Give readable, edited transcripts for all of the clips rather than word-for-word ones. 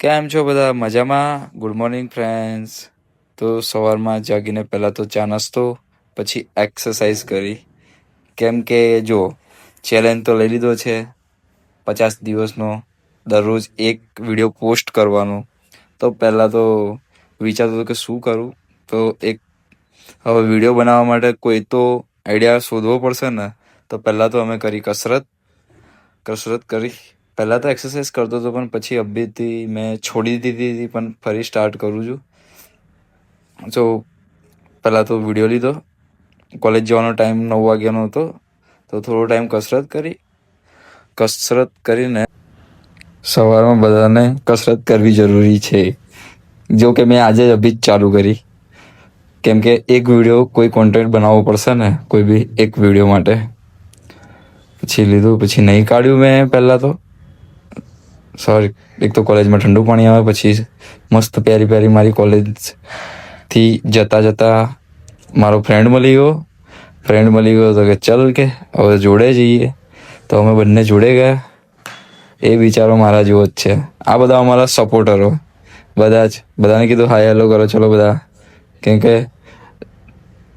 કેમ છો બધા? મજામાં? Good morning friends. તો સવારમાં જાગીને પહેલાં તો ચા નાસ્તો, પછી એક્સરસાઇઝ કરી. કેમ કે જો ચેલેન્જ તો લઈ લીધો છે 50 દિવસનો, દરરોજ એક વિડીયો પોસ્ટ કરવાનો. તો પહેલાં તો વિચારતો હતો કે શું કરું. તો હવે વિડીયો બનાવવા માટે કોઈ તો આઈડિયા શોધવો પડશે ને. તો પહેલાં તો અમે કરી કસરત કરી. પહેલાં તો એક્સરસાઇઝ કરતો હતો, પણ પછી અભ્યાસથી મેં છોડી દીધી હતી, પણ ફરી સ્ટાર્ટ કરું છું. સો પહેલાં તો વિડીયો લીધો. કોલેજ જવાનો ટાઈમ 9 વાગ્યાનો હતો, તો થોડો ટાઈમ કસરત કરીને સવારમાં બધાને કસરત કરવી જરૂરી છે. જો કે મેં આજે અભી જ ચાલુ કરી, કેમ કે એક વિડીયો કોઈ કોન્ટેન્ટ બનાવવો પડશે ને, કોઈ બી એક વિડીયો માટે. પછી લીધું, પછી નહીં કાઢ્યું મેં પહેલાં તો. સોરી, એક તો કોલેજમાં ઠંડુ પાણી આવે, પછી મસ્ત પ્યારી મારી કોલેજથી જતા મારો ફ્રેન્ડ મળી ગયો તો કે ચલ કે હવે જોડે જઈએ. તો અમે બંને જોડે ગયા. એ બિચારો મારા જેવો જ છે. આ બધા અમારા સપોર્ટરો બધાને કીધું હાય હેલો કરો ચલો બધા, કેમ કે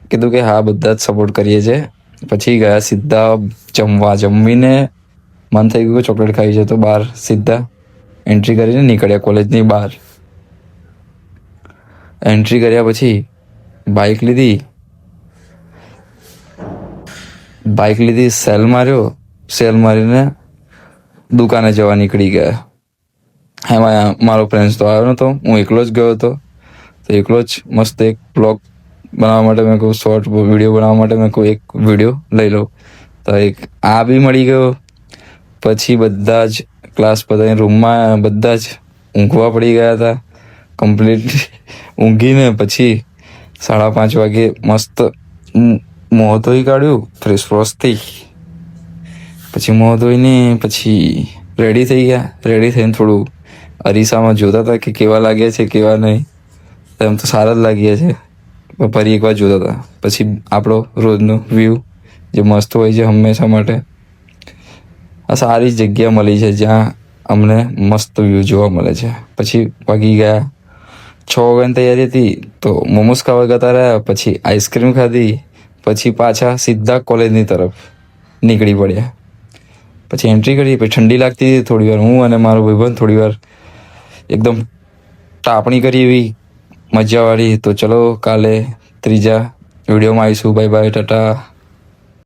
કીધું કે હા બધા જ સપોર્ટ કરીએ છીએ. પછી ગયા સીધા જમીને મન થઈ ગયું ચોકલેટ ખાઈ છે, તો બહાર સીધા એન્ટ્રી કરીને નીકળ્યા કોલેજની બહાર. એન્ટ્રી કર્યા પછી બાઇક લીધી, સેલ મારીને દુકાને જવા નીકળી ગયા. એમાં મારો ફ્રેન્ડ્સ તો આવ્યો નહોતો, હું એકલો જ ગયો હતો. તો એકલો જ મસ્ત એક બ્લોગ બનાવવા માટે મેં કહું, શોર્ટ વિડીયો બનાવવા માટે મેં કહું એક વિડીયો લઈ લઉં. તો એક આ બી મળી ગયો. પછી બધા જ ક્લાસ પતાવીને રૂમમાં બધા જ ઊંઘવા પડી ગયા હતા. કમ્પ્લીટ ઊંઘીને પછી 5:30 વાગે મસ્ત મોં ધોઈ કાઢ્યું, ફ્રેશ થઈ. પછી મોં ધોઈને પછી રેડી થઈ ગયા. રેડી થઈને થોડું અરીસામાં જોતા હતા કે કેવા લાગ્યા છે કેવા નહીં. એમ તો સારા જ લાગ્યા છે, ફરી એકવાર જોતા હતા. પછી આપણો રોજનો વ્યૂ જે મસ્ત હોય છે હંમેશા માટે. આ સારી જગ્યા મળી છે જ્યાં અમને મસ્ત વ્યૂ જોવા મળે છે. પછી વાગી ગયા 6 વાગ્યાની તૈયારી હતી, તો મોમોસ ખાવા જતા રહ્યા. પછી આઈસ્ક્રીમ ખાધી. પછી પાછા સીધા કોલેજની તરફ નીકળી પડ્યા. પછી એન્ટ્રી કરી. પછી ઠંડી લાગતી હતી થોડી વાર. હું અને મારો ભાઈબંધ થોડી વાર એકદમ ટાપણી કરી એવી મજાવાળી. તો ચલો કાલે ત્રીજા વિડીયોમાં આવીશું. Bye bye, Tata.